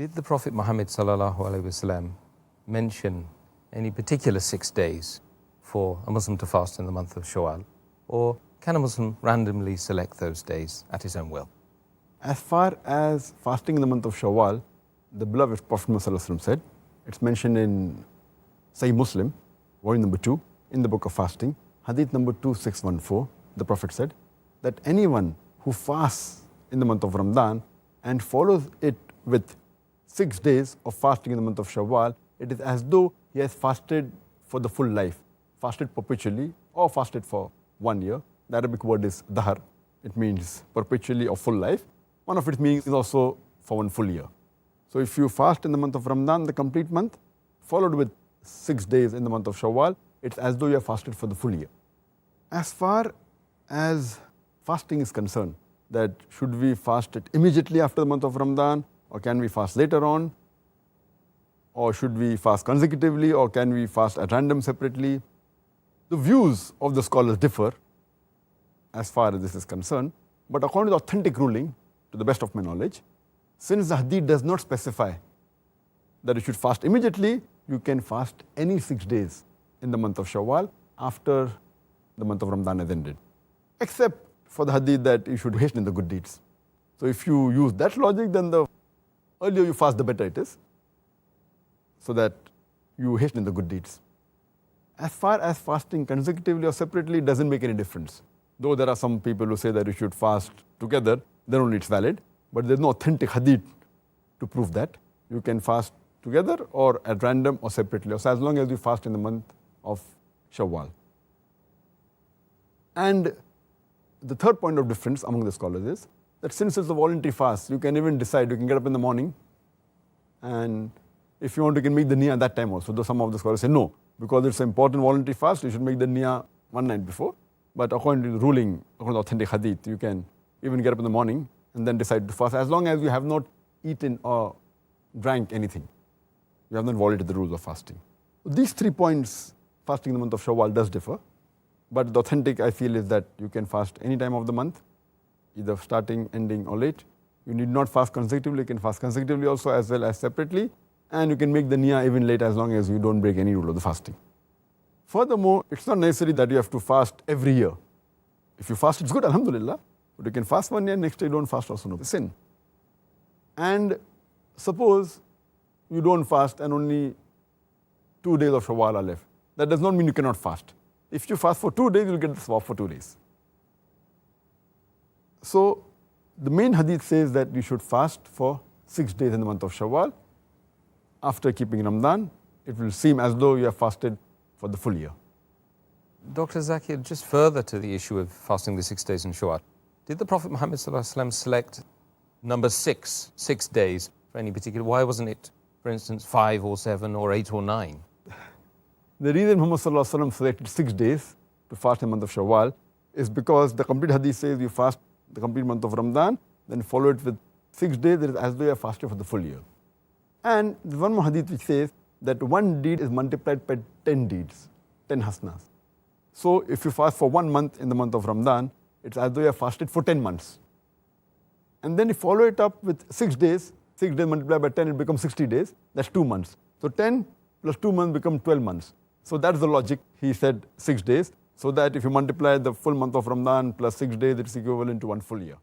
Did the Prophet Muhammad ﷺ mention any particular 6 days for a Muslim to fast in the month of Shawwal? Or can a Muslim randomly select those days at his own will? As far as fasting in the month of Shawwal, the beloved Prophet ﷺ said, it's mentioned in Sahih Muslim, volume number 2, in the book of fasting, hadith number 2614, the Prophet said that anyone who fasts in the month of Ramadan and follows it with 6 days of fasting in the month of Shawwal, it is as though he has fasted for the full life, fasted perpetually or fasted for 1 year. The Arabic word is dahar. It means perpetually or full life. One of its meanings is also for 1 full year. So if you fast in the month of Ramadan, the complete month, followed with 6 days in the month of Shawwal, it's as though you have fasted for the full year. As far as fasting is concerned, that should we fast it immediately after the month of Ramadan, or can we fast later on, or should we fast consecutively, or can we fast at random separately? The views of the scholars differ as far as this is concerned, but according to the authentic ruling, to the best of my knowledge, since the hadith does not specify that you should fast immediately, you can fast any 6 days in the month of Shawwal after the month of Ramadan has ended, except for the hadith that you should hasten the good deeds. So if you use that logic, then the earlier you fast, the better it is, so that you hasten the good deeds. As far as fasting consecutively or separately doesn't make any difference. Though there are some people who say that you should fast together, then only it's valid, but there's no authentic hadith to prove that. You can fast together or at random or separately, so as long as you fast in the month of Shawwal. And the third point of difference among the scholars is that since it's a voluntary fast, you can even decide, you can get up in the morning, and if you want, you can make the niyyah that time also. Though some of the scholars say no, because it's an important voluntary fast, you should make the niyyah one night before. But according to the ruling, according to authentic hadith, you can even get up in the morning and then decide to fast, as long as you have not eaten or drank anything. You have not violated the rules of fasting. These 3 points, fasting in the month of Shawwal does differ. But the authentic, I feel, is that you can fast any time of the month, either starting, ending, or late. You need not fast consecutively. You can fast consecutively also as well as separately. And you can make the niyyah even late as long as you don't break any rule of the fasting. Furthermore, it's not necessary that you have to fast every year. If you fast, it's good, alhamdulillah. But you can fast 1 year, next day you don't fast, also no sin. And suppose you don't fast and only 2 days of Shawwal are left. That does not mean you cannot fast. If you fast for 2 days, you'll get the sawab for 2 days. So the main hadith says that you should fast for 6 days in the month of Shawwal. After keeping Ramadan, it will seem as though you have fasted for the full year. Dr. Zakir, just further to the issue of fasting the 6 days in Shawwal, did the Prophet Muhammad ﷺ select number 6 days for any particular? Why wasn't it, for instance, 5 or 7 or 8 or 9? The reason Muhammad ﷺ selected 6 days to fast in the month of Shawwal is because the complete hadith says you fast the complete month of Ramadan, then follow it with 6 days, it is as though you have fasted for the full year. And there's one more hadith which says that 1 deed is multiplied by 10 deeds, 10 hasanas. So if you fast for 1 month in the month of Ramadan, it's as though you have fasted for 10 months. And then you follow it up with 6 days, 6 days multiplied by 10, it becomes 60 days, that's 2 months. So 10 plus 2 months become 12 months. So that's the logic. He said 6 days, so that if you multiply the full month of Ramadan plus 6 days, it's equivalent to 1 full year.